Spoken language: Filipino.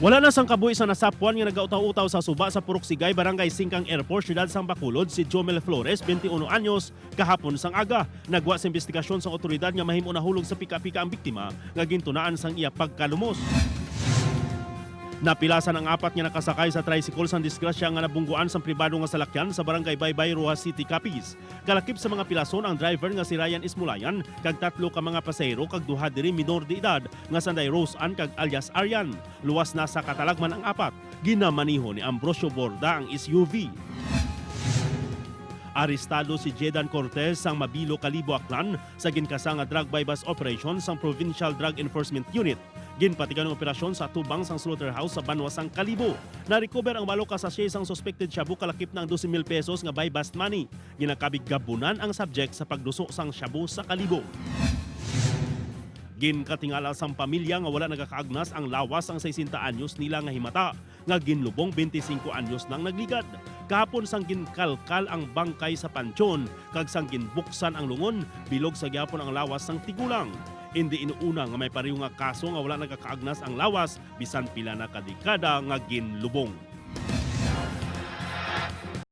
Wala na sang kabuhi sa nasapwan nga nagautaw-utaw sa suba sa Purok-Sigay, Barangay Singkang Airport, Siyudad sang Bacolod, si Jomel Flores, 21 anyos, kahapon sang aga. Nagwa sa investigasyon sa otoridad nga mahimo nahulog sa pika-pika ang biktima nga gintunaan sang iya pagkalumos. Napilasan ang apat nga nakasakay sa traysikol sang disgrasya nga nabungguan sa pribado nga salakyan sa Barangay Baybay, Roa City, Capiz. Kalakip sa mga pilason ang driver nga si Ryan Ismulayan kag tatlo ka mga pasahero kag duha diri minor de edad nga sanday Rose Ann kag alias Aryan. Luwas na sa katalagman ang apat. Ginamaniho ni Ambrosio Borda ang SUV. Arestado si Jedan Cortez sang Mabilo, Kalibo, Aklan sa ginkasa nga drug bypass operation sang Provincial Drug Enforcement Unit. Ginpatigan ng operasyon sa tubang sang slaughterhouse sa Banwasang Kalibo. Na-recover ang malo ka sachet sang suspected shabu kalakip ng 12,000 pesos nga buy bust money. Ginakabig gabunan ang subject sa pagduso sang shabu sa Kalibo. Ginkatingala sang pamilya nga wala nagaka-agnas ang lawas ang 60 anyos nila nga himata nga ginlubong 25 anyos nang nagligad. Kahapon sang ginkalkal ang bangkay sa pansyon kag sang ginbuksan ang lungon bilog sa gyapon ang lawas sang tigulang. Hindi inuuna nga may pariyo nga kaso nga wala nagaka-agnas ang lawas bisan pila na ka dekada nga ginlubong.